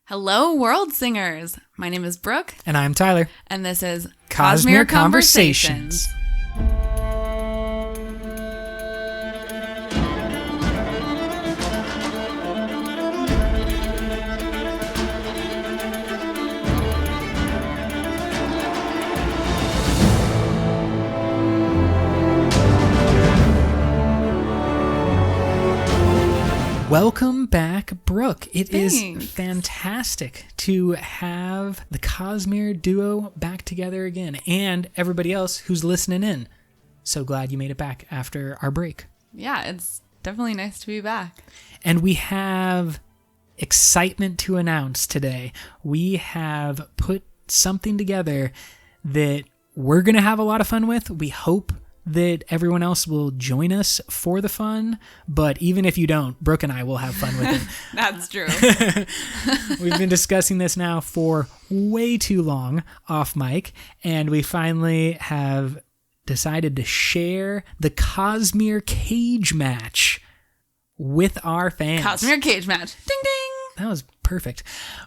Hello, world singers. My name is Brooke. And I'm Tyler. And this is Cosmere Conversations. Welcome back, Brooke. It Thanks. is fantastic to have the Cosmere duo back together again, and everybody else who's listening in. So glad you made it back after our break. Yeah, it's definitely nice to be back. And we have excitement to announce today. We have put something together that we're going to have a lot of fun with. We hope that everyone else will join us for the fun, but even if you don't, Brooke and I will have fun with it. That's true. We've been discussing this now for way too long off mic, and we finally have decided to share the Cosmere cage match with our fans. Cosmere cage match. Ding ding. That was perfect.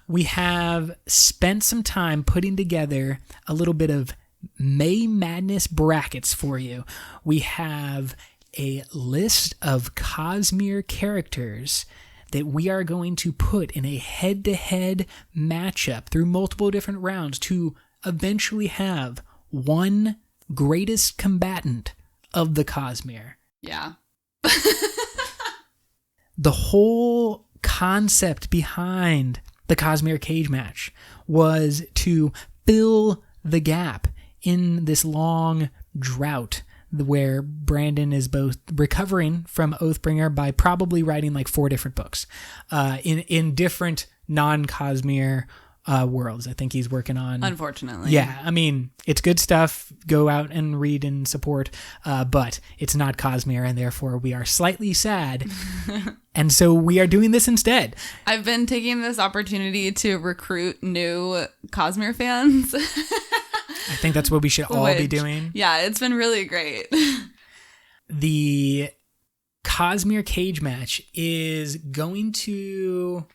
We have spent some time putting together a little bit of May Madness brackets for you. We have a list of Cosmere characters that we are going to put in a head-to-head matchup through multiple different rounds to eventually have one greatest combatant of the Cosmere. Yeah. The whole concept behind the Cosmere cage match was to fill the gap in this long drought where Brandon is both recovering from Oathbringer by probably writing like 4 different books in different non-Cosmere worlds. I think he's working on... Unfortunately. Yeah, I mean, it's good stuff. Go out and read and support, but it's not Cosmere, and therefore we are slightly sad. And so we are doing this instead. I've been taking this opportunity to recruit new Cosmere fans. I think that's what we should all be doing. Yeah, it's been really great. The Cosmere cage match is going to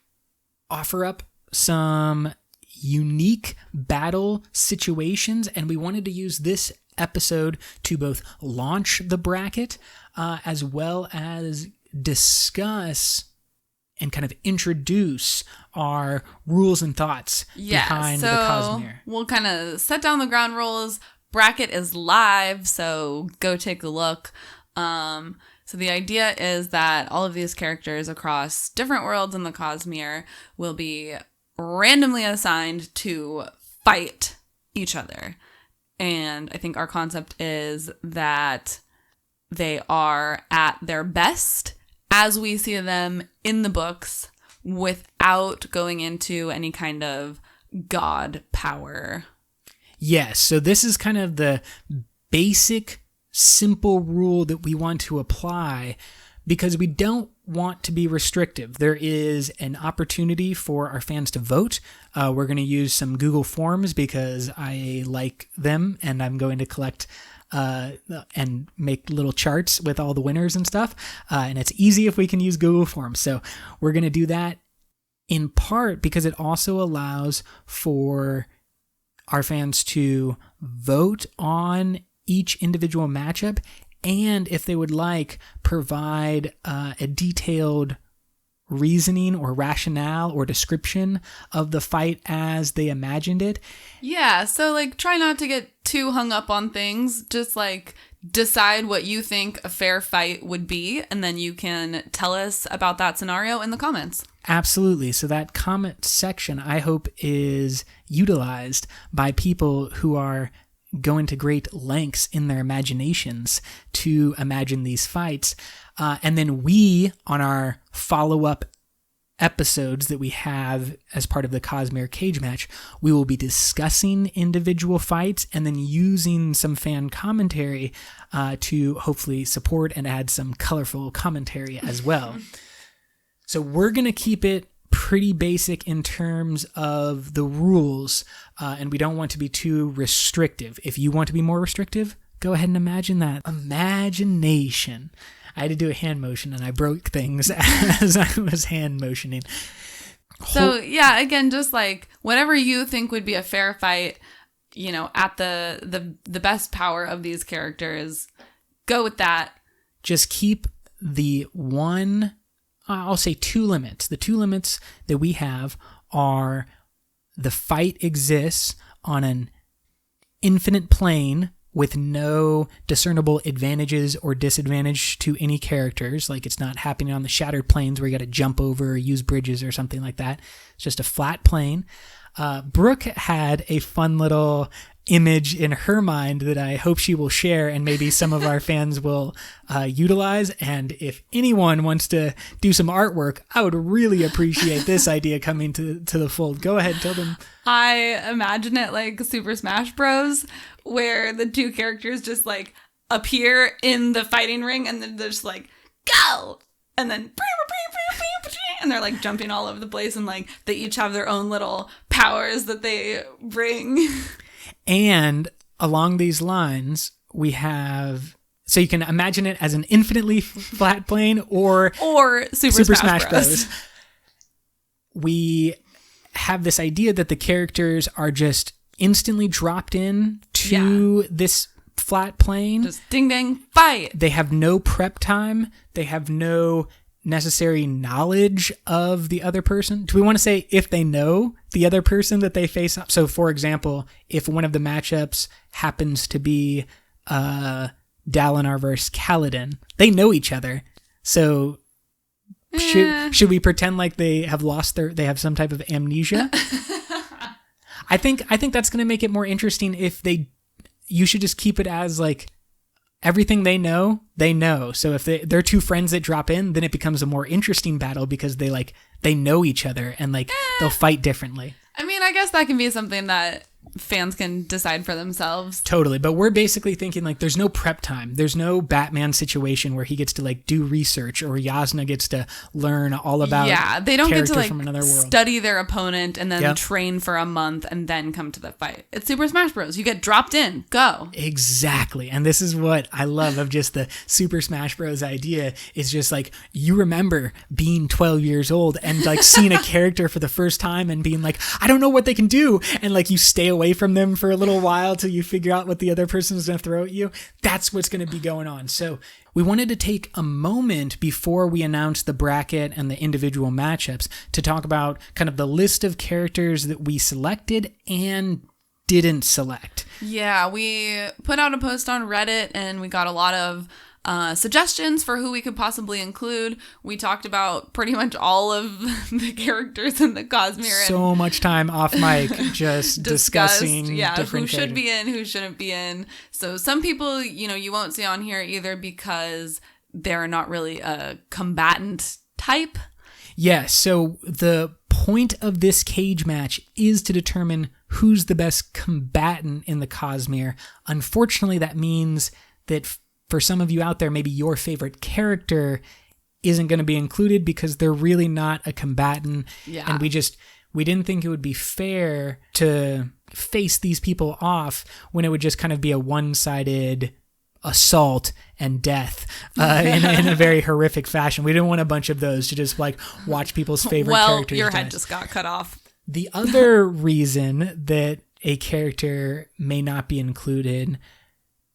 offer up some unique battle situations, and we wanted to use this episode to both launch the bracket as well as discuss and kind of introduce our rules and thoughts behind the Cosmere. We'll kind of set down the ground rules. Bracket is live, so go take a look. So the idea is that all of these characters across different worlds in the Cosmere will be randomly assigned to fight each other. And I think our concept is that they are at their best as we see them in the books without going into any kind of god power. Yes, so this is kind of the basic, simple rule that we want to apply because we don't want to be restrictive. There is an opportunity for our fans to vote. We're going to use some Google Forms because I like them, and I'm going to collect and make little charts with all the winners and stuff. And it's easy if we can use Google Forms. So we're going to do that in part because it also allows for our fans to vote on each individual matchup, and if they would like, provide a detailed reasoning or rationale or description of the fight as they imagined it. Yeah, so like try not to get too hung up on things. Just like decide what you think a fair fight would be, and then you can tell us about that scenario in the comments. Absolutely. So that comment section, I hope, is utilized by people who are going to great lengths in their imaginations to imagine these fights. And then we, on our follow-up episodes that we have as part of the Cosmere cage match, we will be discussing individual fights and then using some fan commentary to hopefully support and add some colorful commentary as well. So we're going to keep it pretty basic in terms of the rules, and we don't want to be too restrictive. If you want to be more restrictive, go ahead and imagine that. Imagination. I had to do a hand motion and I broke things as I was hand motioning. So yeah, again, just like whatever you think would be a fair fight, at the best power of these characters, go with that. Just keep the I'll say 2 limits. The 2 limits that we have are the fight exists on an infinite plane with no discernible advantages or disadvantage to any characters. Like it's not happening on the shattered planes where you got to jump over or use bridges or something like that. It's just a flat plane. Brooke had a fun little image in her mind that I hope she will share and maybe some of our fans will utilize. And if anyone wants to do some artwork, I would really appreciate this idea coming to the fold. Go ahead, tell them. I imagine it like Super Smash Bros, where the 2 characters just like appear in the fighting ring and then they're just like, go! And then and they're like jumping all over the place and like they each have their own little powers that they bring. And along these lines, we have, so you can imagine it as an infinitely flat plane or Super Smash Bros. We have this idea that the characters are just instantly dropped in to this flat plane. Just ding ding, fight. They have no prep time. They have no necessary knowledge of the other person. Do we want to say if they know the other person that they face up? So for example, if one of the matchups happens to be Dalinar versus Kaladin, they know each other. So should we pretend like they have they have some type of amnesia? I think that's going to make it more interesting if you should just keep it as like everything they know. So if they're 2 friends that drop in, then it becomes a more interesting battle because they know each other and like they'll fight differently. I mean, I guess that can be something that fans can decide for themselves. Totally. But we're basically thinking like there's no prep time. There's no Batman situation where he gets to like do research or Yasna gets to learn all about they don't get to like from another world. Study their opponent and then train for a month and then come to the fight. It's Super Smash Bros. You get dropped in. Go. Exactly. And this is what I love of just the Super Smash Bros. Idea is just like you remember being 12 years old and like seeing a character for the first time and being like, I don't know what they can do. And like you stay away from them for a little while till you figure out what the other person is going to throw at you. That's what's going to be going on. So we wanted to take a moment before we announce the bracket and the individual matchups to talk about kind of the list of characters that we selected and didn't select. Yeah, we put out a post on Reddit and we got a lot of suggestions for who we could possibly include. We talked about pretty much all of the characters in the Cosmere. So much time off mic just discussing different who should be in, who shouldn't be in. So some people, you won't see on here either because they're not really a combatant type. Yeah, so the point of this cage match is to determine who's the best combatant in the Cosmere. Unfortunately, that means that for some of you out there, maybe your favorite character isn't going to be included because they're really not a combatant. Yeah. And we didn't think it would be fair to face these people off when it would just kind of be a one-sided assault and death in a very horrific fashion. We didn't want a bunch of those to just like watch people's favorite characters. Well, your head just got cut off. The other reason that a character may not be included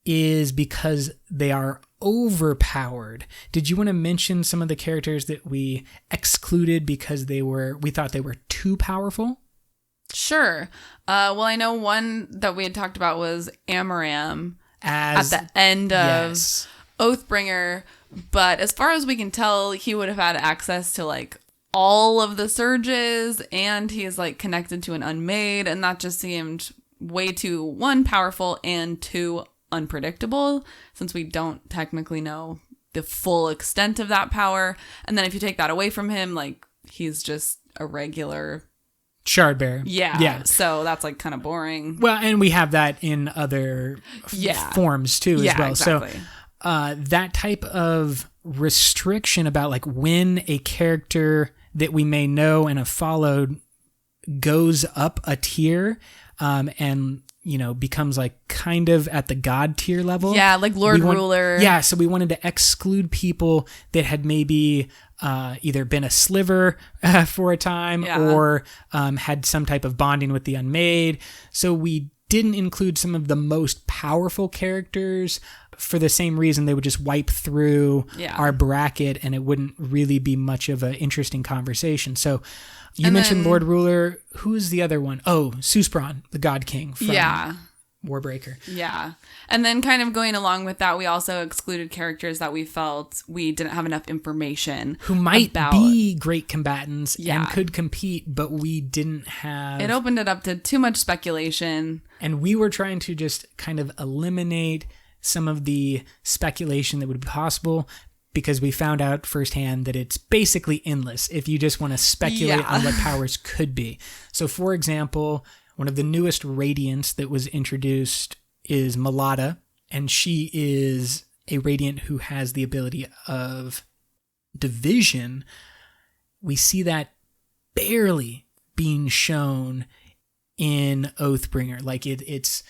is because they are overpowered. Did you want to mention some of the characters that we excluded because we thought they were too powerful? Sure. Well, I know one that we had talked about was Amaram at the end of Oathbringer, but as far as we can tell, he would have had access to like all of the surges, and he is like connected to an unmade, and that just seemed way too, 1, powerful, and 2, unpredictable, since we don't technically know the full extent of that power. And then if you take that away from him, like he's just a regular Shardbearer. Yeah. So that's like kind of boring. Well, and we have that in other forms too as well. Exactly. So that type of restriction about like when a character that we may know and have followed goes up a tier, and becomes like kind of at the god tier level. Yeah, like Lord Ruler. Yeah, so we wanted to exclude people that had maybe either been a sliver for a time or had some type of bonding with the Unmade. So we didn't include some of the most powerful characters for the same reason. They would just wipe through our bracket and it wouldn't really be much of an interesting conversation. So you mentioned Lord Ruler. Who's the other one? Oh, Susbron, the God King from Warbreaker. Yeah. And then kind of going along with that, we also excluded characters that we felt we didn't have enough information who might be great combatants and could compete, but we didn't have... It opened it up to too much speculation. And we were trying to just kind of eliminate some of the speculation that would be possible, because we found out firsthand that it's basically endless if you just want to speculate on what powers could be. So, for example, one of the newest Radiants that was introduced is Malada, and she is a Radiant who has the ability of division. We see that barely being shown in Oathbringer. Like it's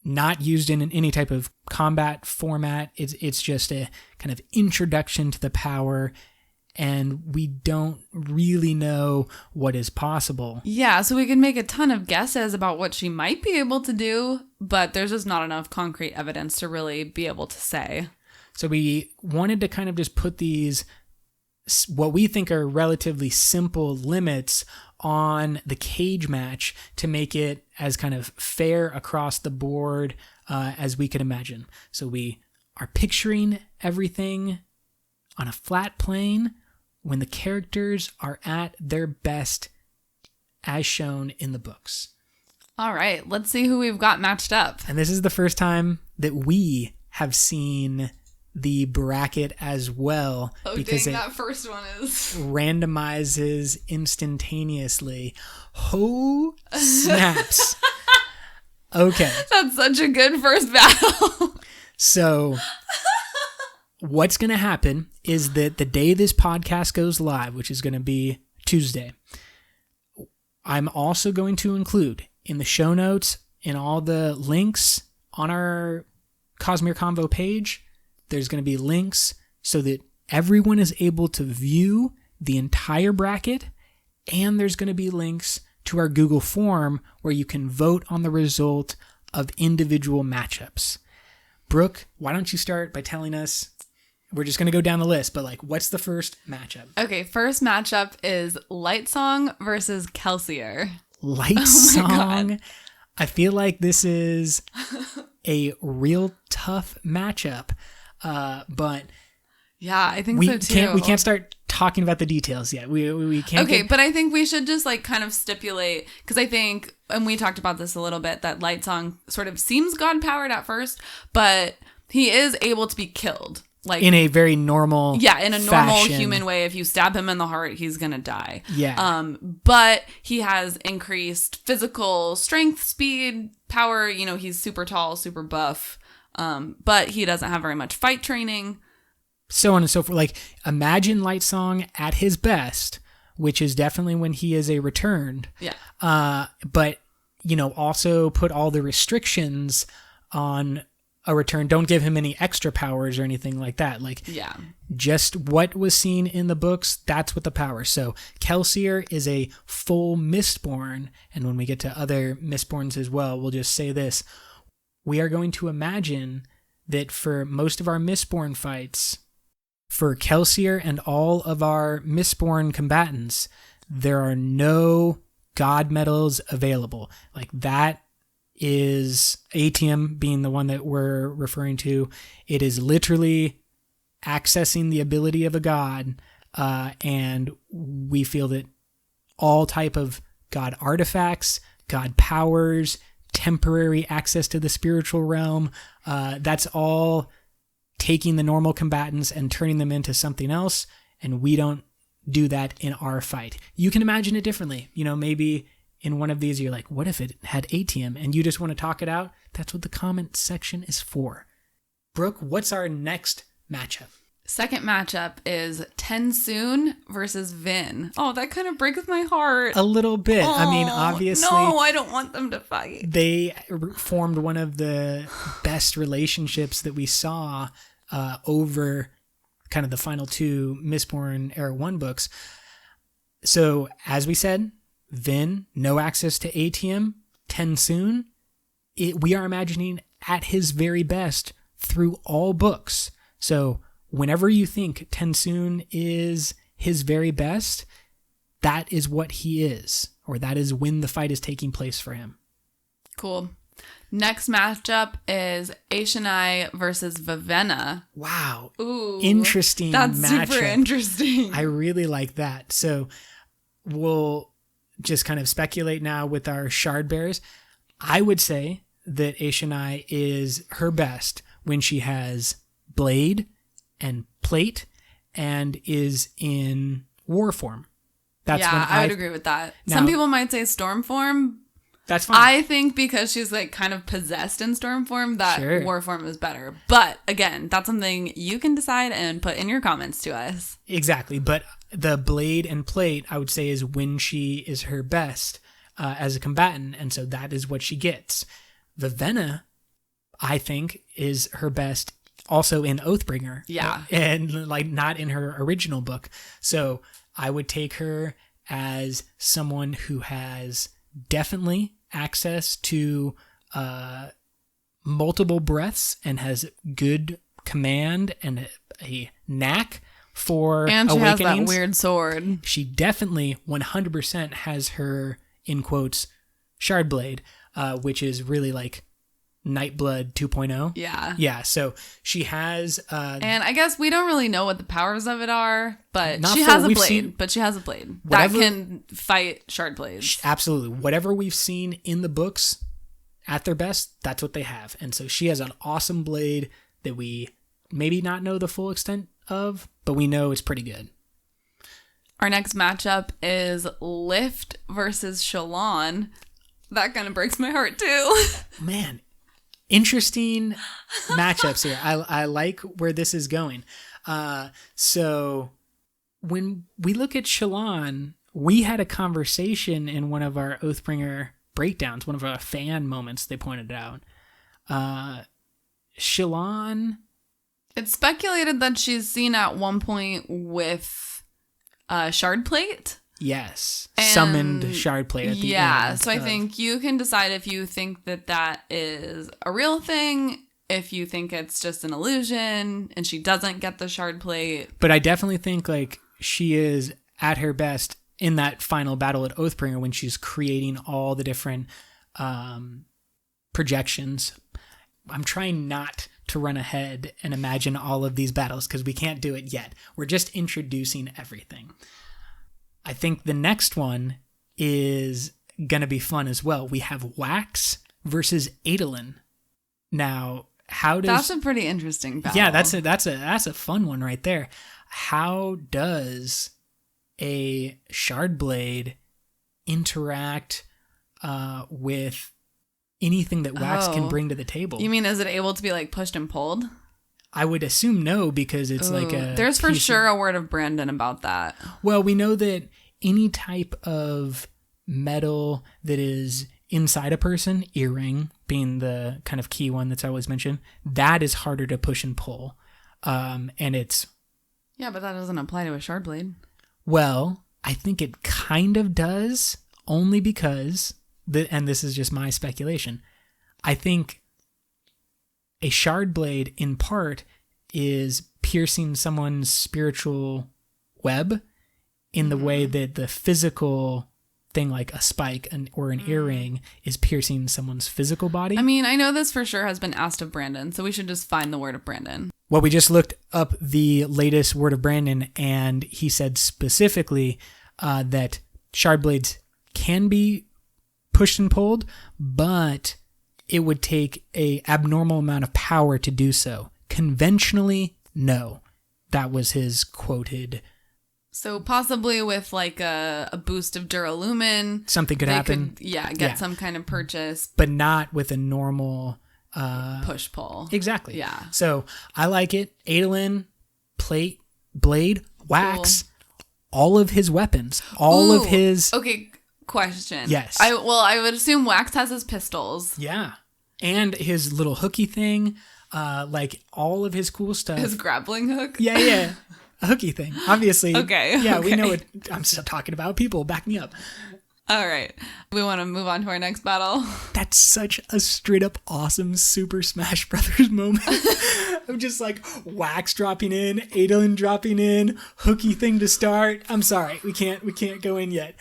not used in any type of combat format. It's just a kind of introduction to the power, and we don't really know what is possible. Yeah, so we can make a ton of guesses about what she might be able to do, but there's just not enough concrete evidence to really be able to say. So we wanted to kind of just put these, what we think are relatively simple limits on the cage match to make it as kind of fair across the board as we could imagine. So we are picturing everything on a flat plane when the characters are at their best as shown in the books. All right, let's see who we've got matched up. And this is the first time that we have seen the bracket as well, because that first one is randomizes instantaneously. Oh, snaps. Okay. That's such a good first battle. So what's going to happen is that the day this podcast goes live, which is going to be Tuesday, I'm also going to include in the show notes and all the links on our Cosmere Convo page, there's going to be links so that everyone is able to view the entire bracket, and there's going to be links to our Google form where you can vote on the result of individual matchups. Brooke, why don't you start by telling us, we're just going to go down the list, but like, what's the first matchup? Okay, first matchup is Lightsong versus Kelsier. Lightsong. I feel like this is a real tough matchup. But yeah, I think so too. We can't start talking about the details yet. We can't. Okay, but I think we should just like kind of stipulate, because I think, and we talked about this a little bit, that Lightsong sort of seems god powered at first, but he is able to be killed. Like in a very normal in a normal human way. If you stab him in the heart, he's gonna die. Yeah. But he has increased physical strength, speed, power. He's super tall, super buff. But he doesn't have very much fight training. So on and so forth. Like, imagine Lightsong at his best, which is definitely when he is a returned. Yeah. But, also put all the restrictions on a return. Don't give him any extra powers or anything like that. Like, just what was seen in the books, that's what the power. So Kelsier is a full Mistborn. And when we get to other Mistborns as well, we'll just say this. We are going to imagine that for most of our Mistborn fights, for Kelsier and all of our Mistborn combatants, there are no god medals available. Like, that is ATM being the one that we're referring to. It is literally accessing the ability of a god, and we feel that all type of god artifacts, god powers, temporary access to the spiritual realm, that's all taking the normal combatants and turning them into something else, and we don't do that in our fight. You can imagine it differently. Maybe in one of these you're like, what if it had ATM, and you just want to talk it out? That's what the comment section is for. Brooke, what's our next matchup? Second matchup is Tensoon versus Vin. Oh, that kind of breaks my heart. A little bit. Oh, I mean, obviously. No, I don't want them to fight. They formed one of the best relationships that we saw over kind of the final two Mistborn Era 1 books. So, as we said, Vin, no access to ATM. Tensoon, we are imagining at his very best through all books. So, whenever you think Tensoon is his very best, that is what he is, or that is when the fight is taking place for him. Cool. Next matchup is Aishani versus Vivenna. Wow. Ooh. Interesting That's matchup. super interesting. I really like that. So we'll just kind of speculate now with our shard bearers. I would say that Aishani is her best when she has blade and plate and is in war form. That's yeah, when I would agree with that. Now, some people might say storm form. That's fine. I think because she's like kind of possessed in storm form, that Sure. war form is better. But again, that's something you can decide and put in your comments to us. Exactly. But the blade and plate, I would say, is when she is her best as a combatant. And so that is what she gets. Vivenna, I think, is her best also in Oathbringer. Yeah. And like not in her original book. So I would take her as someone who has definitely access to multiple breaths and has good command and a knack for And she has that awakenings. weird sword. She definitely 100% has her, in quotes, shard blade, which is really like Nightblood 2.0. Yeah. Yeah, so she has... And I guess we don't really know what the powers of it are, but Not she for- has a we've blade. seen- But she has a blade Whatever- that can fight shard blades. Absolutely. Whatever we've seen in the books at their best, that's what they have. And so she has an awesome blade that we maybe not know the full extent of, but we know it's pretty good. Our next matchup is Lift versus Shalon. That kind of breaks my heart too. Man, interesting matchups here. I like where this is going. So when we look at Shalon, we had a conversation in one of our Oathbringer breakdowns, one of our fan moments they pointed out. Shalon... It's speculated that she's seen at one point with shard plate. Yes. And Summoned shard plate at the end. Yeah, so I think you can decide if you think that that is a real thing, if you think it's just an illusion and she doesn't get the shard plate. But I definitely think like she is at her best in that final battle at Oathbringer when she's creating all the different projections. I'm trying not to run ahead and imagine all of these battles because we can't do it yet. We're just introducing everything. I think the next one is going to be fun as well. We have Wax versus Adolin. Now, how does... That's a pretty interesting battle. Yeah, that's a fun one right there. How does a shard blade interact with anything that Wax can bring to the table? You mean, is it able to be like pushed and pulled? I would assume no, because it's like a... There's for sure a word of Brandon about that. Well, we know that any type of metal that is inside a person, earring being the kind of key one that's always mentioned, that is harder to push and pull. And it's... Yeah, but that doesn't apply to a shard blade. Well, I think it kind of does, only because... and this is just my speculation, I think a shard blade in part is piercing someone's spiritual web in the way that the physical thing like a spike or an earring is piercing someone's physical body. I mean, I know this for sure has been asked of Brandon, so we should just find the word of Brandon. Well, we just looked up the latest word of Brandon, and he said specifically that shard blades can be pushed and pulled, but it would take a abnormal amount of power to do so. Conventionally, no. That was his quoted. So possibly with like a boost of Duralumin. Something could happen. Get some kind of purchase. But not with a normal... push-pull. Exactly. Yeah. So I like it. Adolin, plate, blade, wax, all of his weapons, all of his... Okay, question. Yes. I would assume Wax has his pistols. Yeah. And his little hooky thing, like all of his cool stuff. His grappling hook? Yeah. A hooky thing. Obviously. Okay. Yeah, we know what I'm still talking about. People, back me up. All right. We want to move on to our next battle. That's such a straight up awesome Super Smash Brothers moment. I'm just like Wax dropping in, Adolin dropping in, hooky thing to start. I'm sorry. We can't go in yet.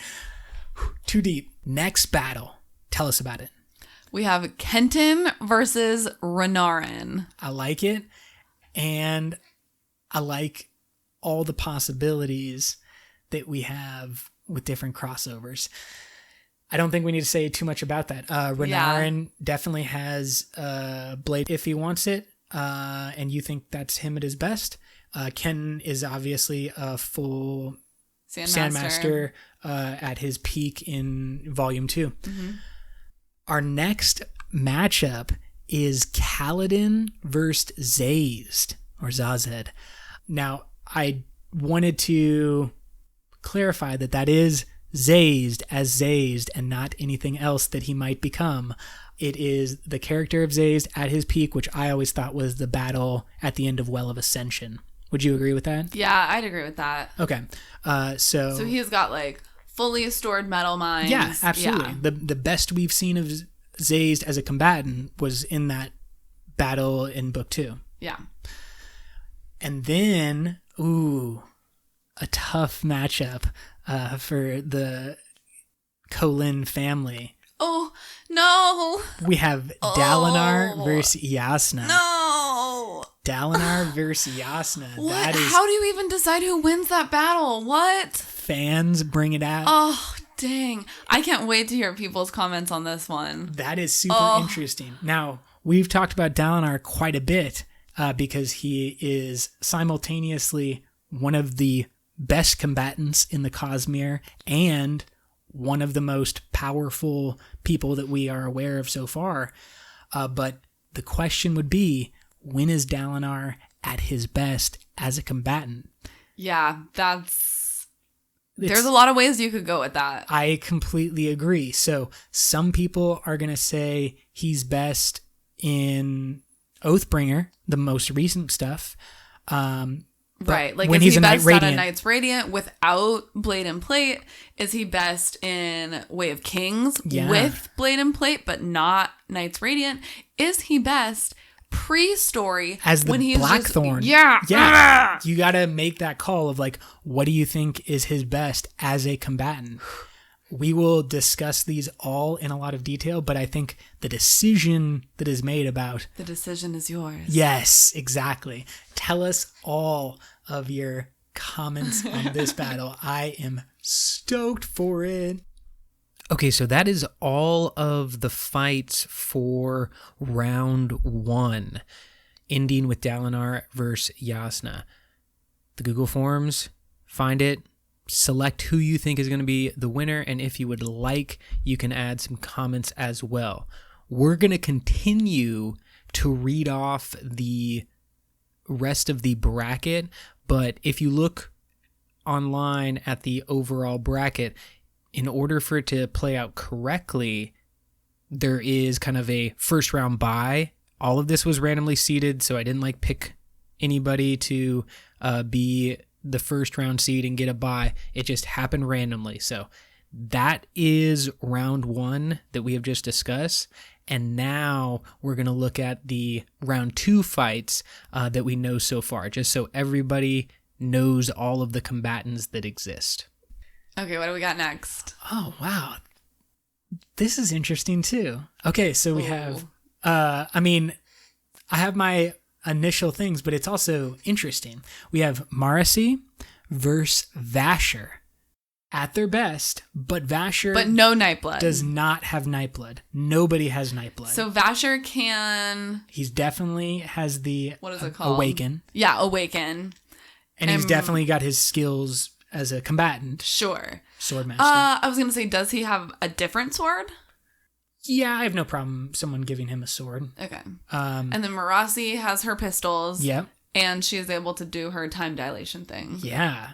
Too deep. Next battle. Tell us about it. We have Kenton versus Renarin. I like it. And I like all the possibilities that we have with different crossovers. I don't think we need to say too much about that. Renarin definitely has Blade if he wants it, and you think that's him at his best. Ken is obviously a full Sandmaster at his peak in Volume 2. Mm-hmm. Our next matchup is Kaladin versus Zazed, or Zazed. Now, I wanted to clarify that is Zazed as Zazed and not anything else that he might become. It is the character of Zazed at his peak, which I always thought was the battle at the end of Well of Ascension. Would you agree with that? Yeah, I'd agree with that. Okay. So he's got like fully stored metal mines. Yeah, absolutely. Yeah. The best we've seen of Zazed as a combatant was in that battle in Book 2. Yeah. And then, a tough matchup for the Kholin family. Oh, no. We have Dalinar versus Yasna. No. Dalinar versus Yasna. What? How do you even decide who wins that battle? What? Fans bring it out. Oh, dang. I can't wait to hear people's comments on this one. That is super interesting. Now, we've talked about Dalinar quite a bit because he is simultaneously one of the best combatants in the Cosmere and one of the most powerful people that we are aware of so far. But the question would be, when is Dalinar at his best as a combatant? Yeah, there's a lot of ways you could go with that. I completely agree. So some people are going to say he's best in Oathbringer, the most recent stuff. Right. Like, when is he's he a best Knight at a Radiant. Knights Radiant without Blade and Plate? Is he best in Way of Kings with Blade and Plate, but not Knights Radiant? Is he best pre-story as the when he's Blackthorn? Yeah. You got to make that call of like, what do you think is his best as a combatant? We will discuss these all in a lot of detail, but I think the decision that is made about... The decision is yours. Yes, exactly. Tell us all of your comments on this battle. I am stoked for it. Okay, so that is all of the fights for round 1, ending with Dalinar versus Yasna. The Google Forms, find it. Select who you think is going to be the winner, and if you would like, you can add some comments as well. We're going to continue to read off the rest of the bracket, but if you look online at the overall bracket, in order for it to play out correctly, there is kind of a first round bye. All of this was randomly seeded, so I didn't pick anybody to be the first round seed and get a bye. It just happened randomly. So that is round 1 that we have just discussed. And now we're going to look at the round 2 fights that we know so far, just so everybody knows all of the combatants that exist. Okay, what do we got next? Oh, wow. This is interesting too. Okay, so we have, I have my initial things, but it's also interesting. We have Marasi versus Vasher at their best, but Vasher no Nightblood. Does not have Nightblood. Nobody has Nightblood. So Vasher can... He's definitely has the... What is it called? Awaken. Yeah, Awaken. And he's definitely got his skills as a combatant. Sure. Swordmaster. I was going to say, does he have a different sword? Yeah, I have no problem someone giving him a sword. Okay. And then Marasi has her pistols. Yep. and she is able to do her time dilation thing. Yeah.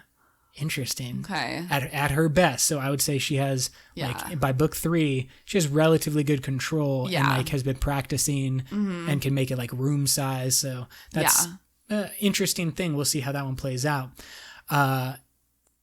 Interesting. Okay. At her best. So I would say she has, like, by book 3, she has relatively good control and, like, has been practicing and can make it, like, room size. So that's an interesting thing. We'll see how that one plays out.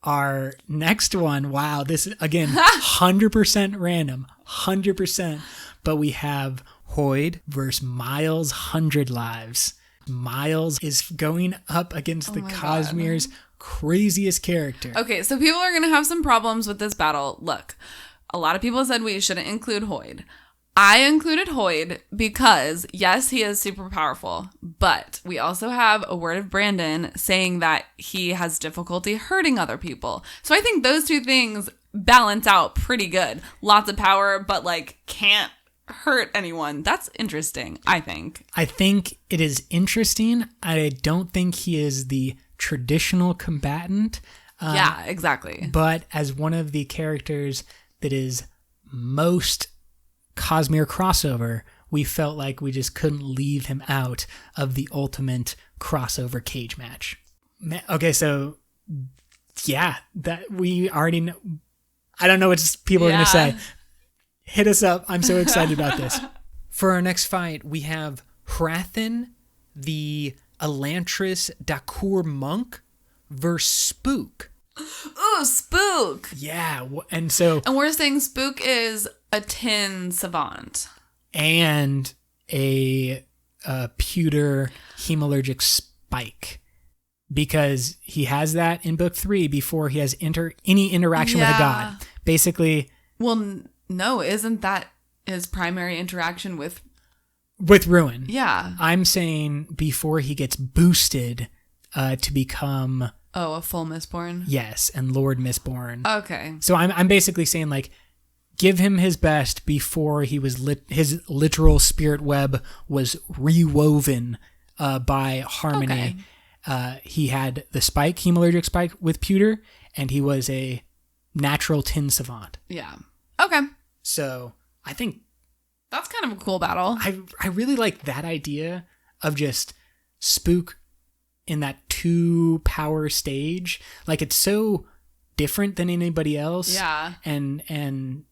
Our next one, wow, this is, again, 100% random. 100%. But we have Hoyd versus Miles 100 Lives. Miles is going up against the Cosmere's craziest character. Okay, so people are going to have some problems with this battle. Look, a lot of people said we shouldn't include Hoyd. I included Hoyd because, yes, he is super powerful, but we also have a word of Brandon saying that he has difficulty hurting other people. So I think those two things balance out pretty good. Lots of power, but, like, can't hurt anyone. That's interesting, I think. I think it is interesting. I don't think he is the traditional combatant. Yeah, exactly. But as one of the characters that is most Cosmere crossover, we felt like we just couldn't leave him out of the ultimate crossover cage match. Okay, so yeah, that we already know. I don't know what people are going to say. Hit us up. I'm so excited about this. For our next fight, we have Hrathen, the Elantris Dakur monk, versus Spook. Ooh, Spook! Yeah, and we're saying Spook is a tin savant. And a pewter hemalurgic spike. Because he has that in book 3 before he has any interaction with a god. Basically... Well, no, isn't that his primary interaction with Ruin? Yeah. I'm saying before he gets boosted to become... Oh, a full Mistborn? Yes, and Lord Mistborn. Okay. So I'm basically saying, like, give him his best before he was his literal spirit web was rewoven by Harmony. Okay. He had the spike, hemalurgic spike with pewter, and he was a natural tin savant. Yeah. Okay. So I think that's kind of a cool battle. I really like that idea of just Spook in that 2 power stage. Like, it's so different than anybody else. Yeah. And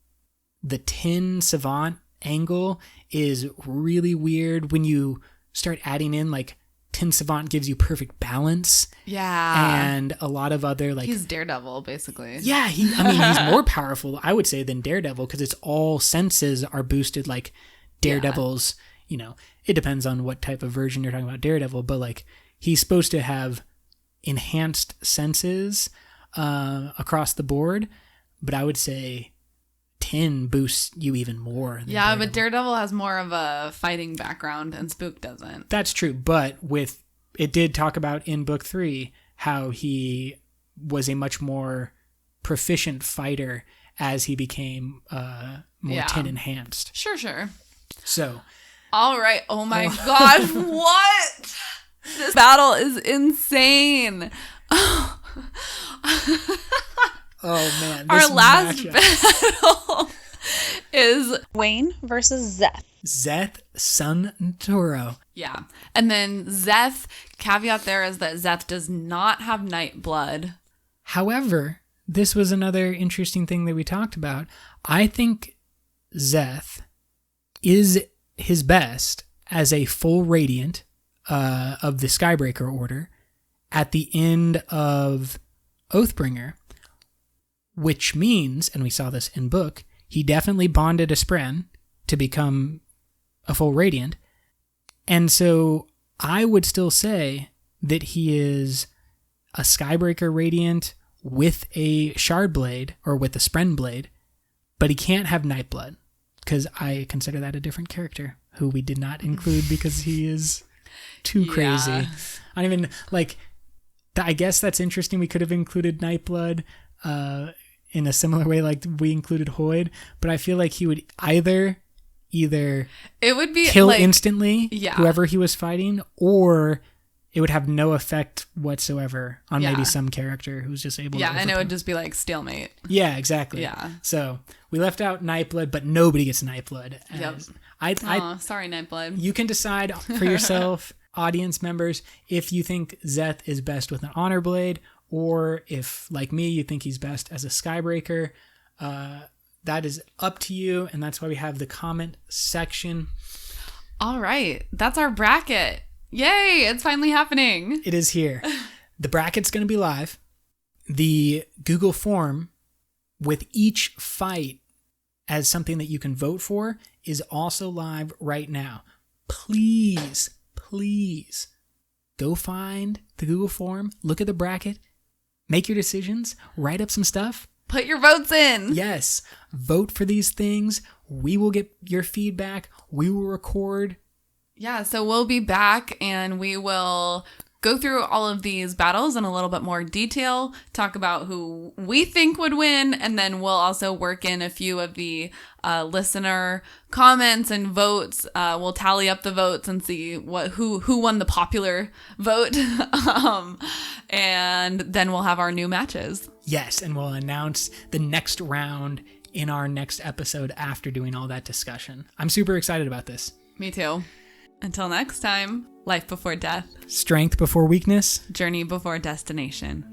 the tin savant angle is really weird when you start adding in, like, tin savant gives you perfect balance. Yeah. And a lot of other, like... He's Daredevil, basically. Yeah, he's more powerful, I would say, than Daredevil, because it's all senses are boosted like Daredevil's, you know, it depends on what type of version you're talking about Daredevil, but, like, he's supposed to have enhanced senses across the board, but I would say tin boosts you even more. Yeah, Daredevil. But Daredevil has more of a fighting background and Spook doesn't. That's true, but it did talk about in book 3 how he was a much more proficient fighter as he became more tin enhanced. Sure. So. All right. Oh my gosh. What? This battle is insane. Oh man. Our last battle is Wayne versus Szeth. Szeth, son Toro. Yeah. And then Szeth, caveat there is that Szeth does not have night blood. However, this was another interesting thing that we talked about. I think Szeth is his best as a full Radiant of the Skybreaker Order at the end of Oathbringer, which means, and we saw this in book, he definitely bonded a Spren to become a full Radiant. And so I would still say that he is a Skybreaker Radiant with a Shard Blade or with a Spren Blade, but he can't have Nightblood because I consider that a different character who we did not include because he is too crazy. I don't even, like, I guess that's interesting. We could have included Nightblood in a similar way like we included Hoyd, but I feel like he would either it would be kill like, instantly whoever he was fighting, or it would have no effect whatsoever on maybe some character who's just able to overcome. And it would just be like stalemate. Yeah, exactly. Yeah. So we left out Nightblood, but nobody gets Nightblood. Yep. Sorry, Nightblood. You can decide for yourself. audience members, if you think Zeth is best with an honor blade, or if, like me, you think he's best as a Skybreaker, that is up to you, and that's why we have the comment section. All right, that's our bracket. Yay, it's finally happening. It is here. The bracket's going to be live. The Google form with each fight as something that you can vote for is also live right now. Please go find the Google form, look at the bracket, make your decisions, write up some stuff. Put your votes in. Yes, vote for these things. We will get your feedback. We will record. Yeah, so we'll be back and we will go through all of these battles in a little bit more detail, talk about who we think would win, and then we'll also work in a few of the listener comments and votes. We'll tally up the votes and see who won the popular vote, and then we'll have our new matches. Yes, and we'll announce the next round in our next episode after doing all that discussion. I'm super excited about this. Me too. Until next time, life before death. Strength before weakness. Journey before destination.